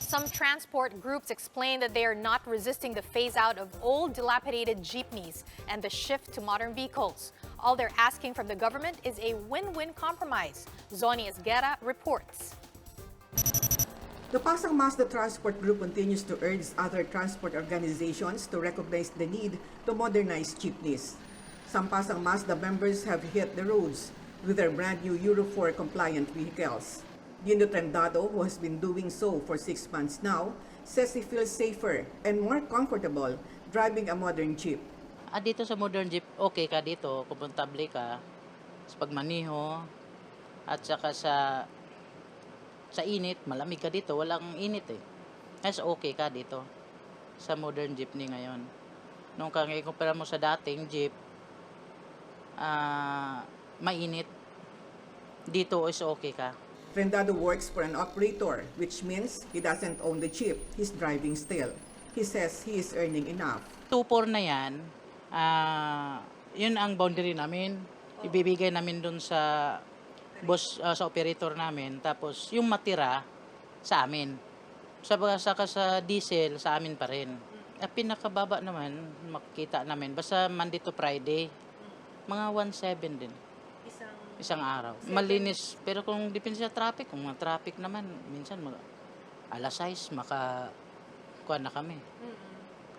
Some transport groups explain that they are not resisting the phase-out of old dilapidated jeepneys and the shift to modern vehicles. All they're asking from the government is a win-win compromise. Zoni Esguerra reports. The Pasang Mazda Transport Group continues to urge other transport organizations to recognize the need to modernize jeepneys. Some Pasang Mazda members have hit the roads with their brand new Euro 4 compliant vehicles. Dino Trendado, who has been doing so for 6 months now, says he feels safer and more comfortable driving a modern jeep. Dito sa modern jeep, okay ka dito, komportable ka sa pagmaniho at saka sa init, malamig ka dito, walang init eh. Mas okay ka dito sa modern jeepney ngayon. Nung kang ikumpara mo sa dating jeep, mainit. Dito is okay ka. Trendado works for an operator, which means he doesn't own the jeep, he's driving still. He says he is earning enough. 2-4 na yan, yun ang boundary namin. Ibibigay namin dun sa boss, sa operator namin. Tapos yung matira sa amin. Saka sa diesel, sa amin pa rin. Pinakababa naman, makikita namin. Basta Monday to Friday, mga 1.7 din. Isang araw. Malinis. Pero kung depende sa traffic, kung mga traffic naman, minsan alas 6, kuha na kami.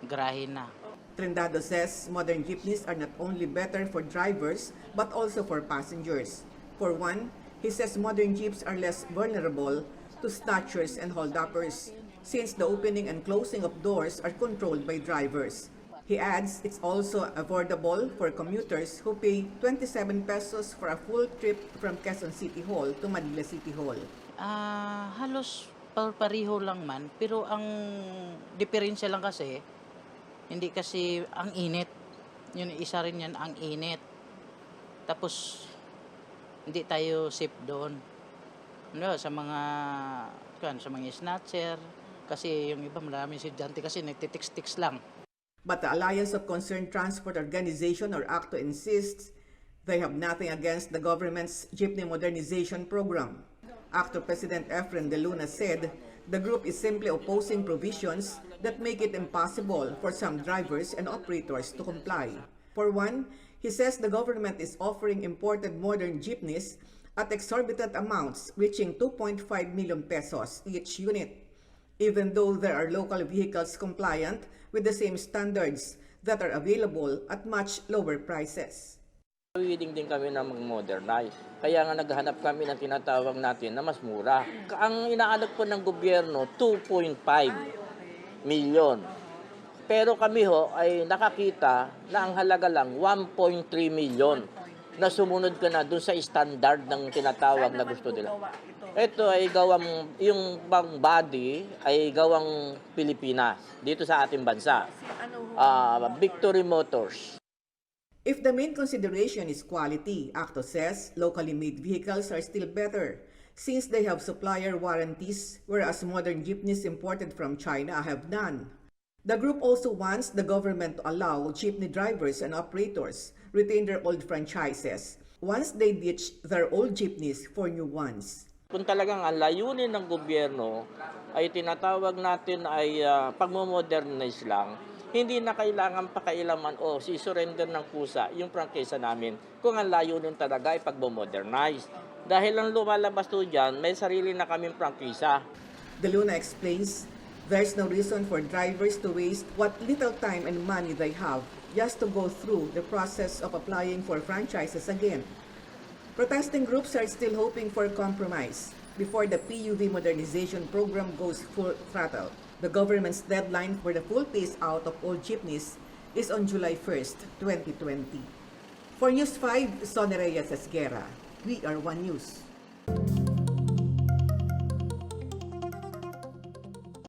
Grahin na. Trendado says modern jeepneys are not only better for drivers, but also for passengers. For one, he says modern jeeps are less vulnerable to snatchers and hold-uppers, since the opening and closing of doors are controlled by drivers. He adds it's also affordable for commuters who pay 27 pesos for a full trip from Quezon City Hall to Manila City Hall. Halos pareho lang man, pero ang diferensya lang kasi, hindi kasi ang init. Yun, isa rin yan, ang init. Tapos, hindi tayo safe doon. No, sa mga snatcher, kasi yung iba maraming estudyante kasi nagtitix-tix lang. But the Alliance of Concerned Transport Organization, or ACTO, insists they have nothing against the government's jeepney modernization program. ACTO President Efren De Luna said the group is simply opposing provisions that make it impossible for some drivers and operators to comply. For one, he says the government is offering imported modern jeepneys at exorbitant amounts reaching 2.5 million pesos each unit, even though there are local vehicles compliant with the same standards that are available at much lower prices. Willing din kami na mag-modernize. Kaya nga naghahanap kami ng tinatawag natin na mas mura. Ang inaalok po ng gobyerno, 2.5 million. Pero kami ay nakakita na ang halaga lang 1.3 million na sumunod ka na dun sa standard ng tinatawag na gusto nila. Ito ay yung bang body ay gawang Pilipinas, dito sa ating bansa. Victory Motors. If the main consideration is quality, ACTO says locally made vehicles are still better since they have supplier warranties, whereas modern jeepneys imported from China have none. The group also wants the government to allow jeepney drivers and operators retain their old franchises once they ditch their old jeepneys for new ones. Kung talagang ang layunin ng gobyerno ay tinatawag natin ay pagmomodernize lang, hindi na kailangan pakailaman o si-surrender ng pusa yung prangkisa namin kung ang layunin talaga ay pagmomodernize. Dahil ang lumalabas to dyan, may sarili na kaming prangkisa. De Luna explains there's no reason for drivers to waste what little time and money they have just to go through the process of applying for franchises again. Protesting groups are still hoping for a compromise before the PUV modernization program goes full throttle. The government's deadline for the full phase-out of old jeepneys is on July 1st, 2020. For News 5, Sonny Reyes Esguerra, we are One News.